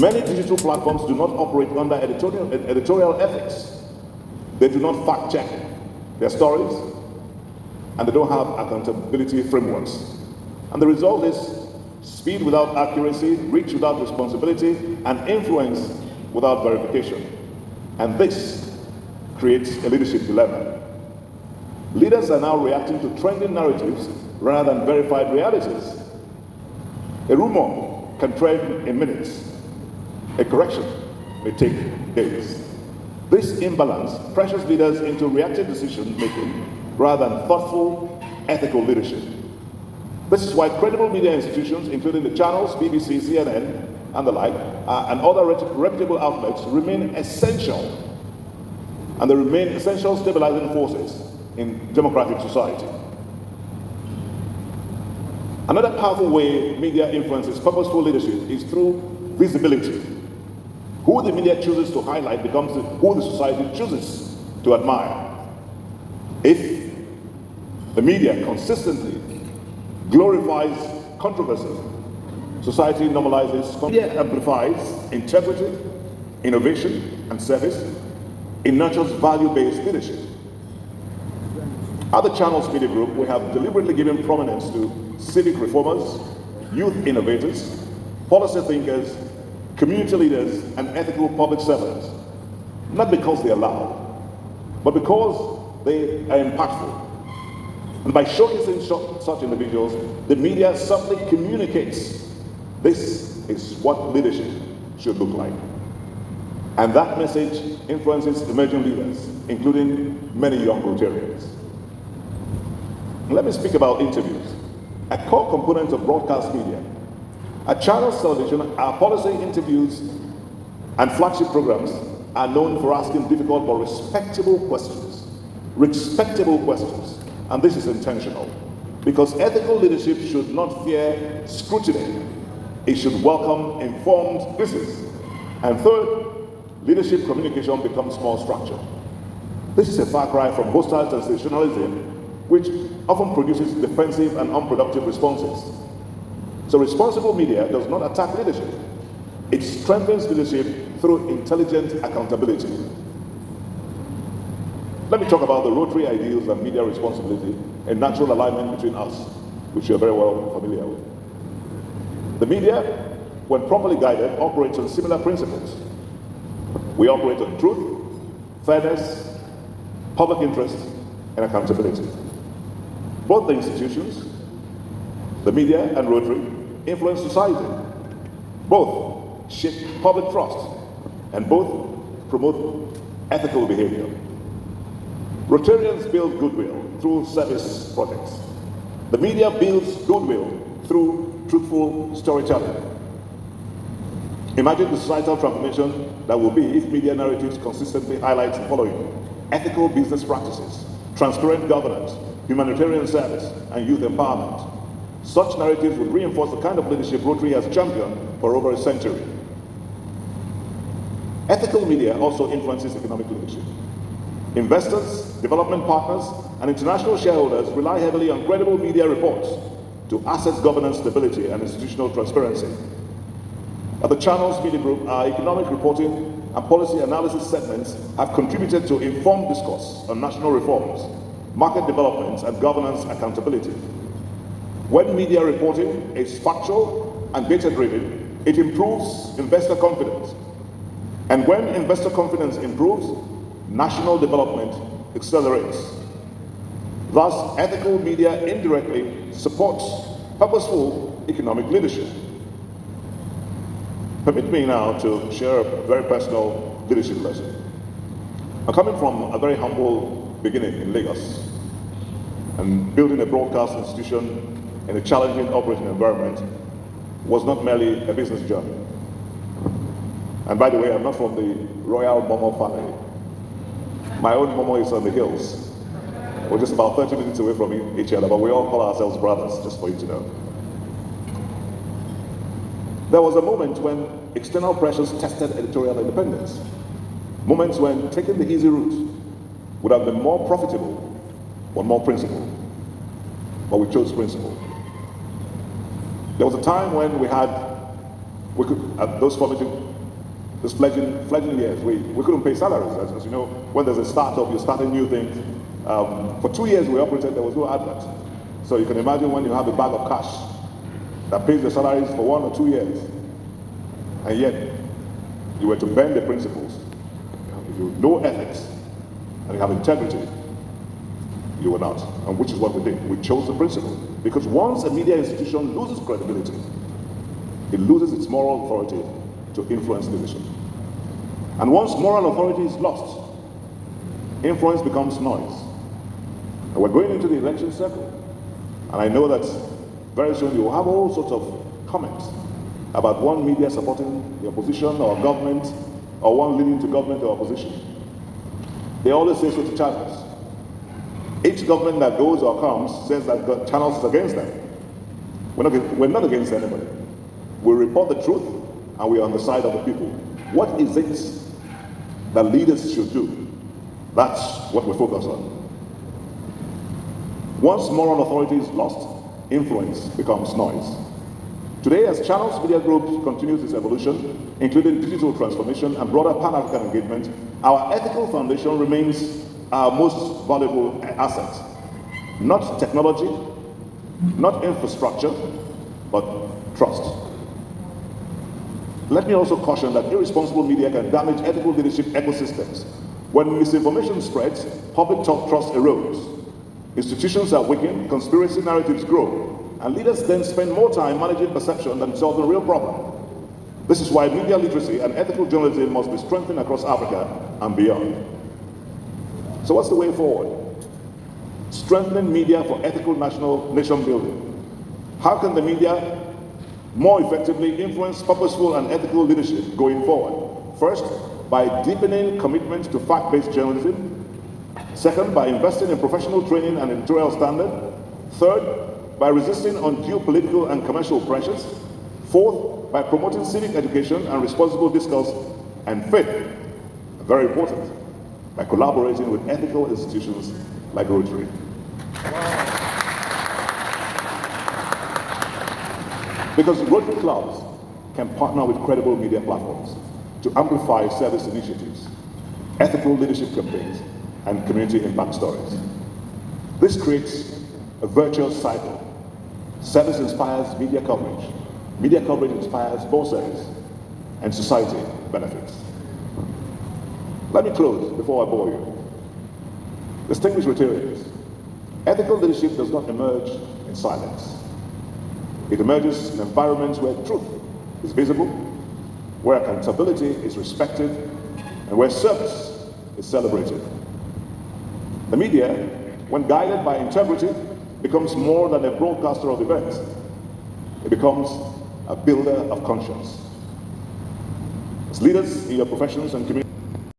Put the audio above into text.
Many digital platforms do not operate under editorial ethics. They do not fact-check their stories, and they don't have accountability frameworks. And the result is speed without accuracy, reach without responsibility, and influence without verification. And this creates a leadership dilemma. Leaders are now reacting to trending narratives rather than verified realities. A rumor can trend in minutes. A correction may take days. This imbalance pressures leaders into reactive decision-making rather than thoughtful, ethical leadership. This is why credible media institutions, including the channels, BBC, CNN, and the like, and other reputable outlets remain essential. And they remain essential stabilizing forces in democratic society. Another powerful way media influences purposeful leadership is through visibility. Who the media chooses to highlight becomes who the society chooses to admire. If the media consistently glorifies controversy, society normalizes, media amplifies integrity, innovation, and service. It nurtures value-based leadership. At the Channels Media Group, we have deliberately given prominence to civic reformers, youth innovators, policy thinkers, community leaders, and ethical public servants, not because they are loud, but because they are impactful. And by showcasing such individuals, the media subtly communicates this is what leadership should look like. And that message influences emerging leaders, including many young Rotarians. Let me speak about interviews, a core component of broadcast media. At Channels Television, our policy interviews and flagship programs are known for asking difficult but respectable questions. Respectable questions. And this is intentional, because ethical leadership should not fear scrutiny. It should welcome informed criticism. And third, leadership communication becomes more structured. This is a far cry from hostile sensationalism, which often produces defensive and unproductive responses. So responsible media does not attack leadership. It strengthens leadership through intelligent accountability. Let me talk about the Rotary ideals and media responsibility, a natural alignment between us, which you're very well familiar with. The media, when properly guided, operates on similar principles. We operate on truth, fairness, public interest, and accountability. Both the institutions, the media and Rotary, influence society. Both shape public trust, and both promote ethical behavior. Rotarians build goodwill through service projects. The media builds goodwill through truthful storytelling. Imagine the societal transformation that will be if media narratives consistently highlight the following: ethical business practices, transparent governance, humanitarian service, and youth empowerment. Such narratives would reinforce the kind of leadership Rotary has championed for over a century. Ethical media also influences economic leadership. Investors, development partners, and international shareholders rely heavily on credible media reports to assess governance stability and institutional transparency. At the Channels Media Group, our economic reporting and policy analysis segments have contributed to informed discourse on national reforms, market developments, and governance accountability. When media reporting is factual and data-driven, it improves investor confidence. And when investor confidence improves, national development accelerates. Thus, ethical media indirectly supports purposeful economic leadership. Permit me now to share a very personal leadership lesson. I'm coming from a very humble beginning in Lagos, and building a broadcast institution in a challenging operating environment was not merely a business journey. And by the way, I'm not from the royal Momo family. My own Momo is on the hills. We're just about 30 minutes away from each other, but we all call ourselves brothers, just for you to know. There was a moment when external pressures tested editorial independence. Moments when taking the easy route would have been more profitable or more principled. But we chose principle. There was a time when we had We could, at those formative, those fledgling years, we couldn't pay salaries. As you know, when there's a startup, you're starting new things. For 2 years we operated, there was no advert. So you can imagine when you have a bag of cash that pays the salaries for 1 or 2 years, and yet you were to bend the principles. If you know ethics and you have integrity, you will not. And which is what we did. We chose the principle. Because once a media institution loses credibility, it loses its moral authority to influence leadership. And once moral authority is lost, influence becomes noise. And we're going into the election cycle. And I know that very soon you will have all sorts of comments about one media supporting the opposition or government, or one leading to government or opposition. They always say so to channels. Each government that goes or comes says that the channels is against them. We're not against anybody. We report the truth and we're on the side of the people. What is it that leaders should do? That's what we focus on. Once moral authority is lost, influence becomes noise. Today, as Channels Media Group continues its evolution, including digital transformation and broader Pan-African engagement, our ethical foundation remains our most valuable asset. Not technology, not infrastructure, but trust. Let me also caution that irresponsible media can damage ethical leadership ecosystems. When misinformation spreads, public trust erodes. Institutions are weakened, conspiracy narratives grow, and leaders then spend more time managing perception than solving the real problem. This is why media literacy and ethical journalism must be strengthened across Africa and beyond. So what's the way forward? Strengthening media for ethical nation building. How can the media more effectively influence purposeful and ethical leadership going forward? First, by deepening commitment to fact-based journalism. Second, by investing in professional training and editorial standard. Third, by resisting undue political and commercial pressures. Fourth, by promoting civic education and responsible discourse. And fifth, very important, by collaborating with ethical institutions like Rotary. Because Rotary clubs can partner with credible media platforms to amplify service initiatives, ethical leadership campaigns, and community impact stories. This creates a virtuous cycle. Service inspires media coverage inspires more service, and society benefits. Let me close before I bore you. Distinguished Rotarians, ethical leadership does not emerge in silence. It emerges in environments where truth is visible, where accountability is respected, and where service is celebrated. The media, when guided by integrity, becomes more than a broadcaster of events. It becomes a builder of conscience. As leaders in your professions and communities,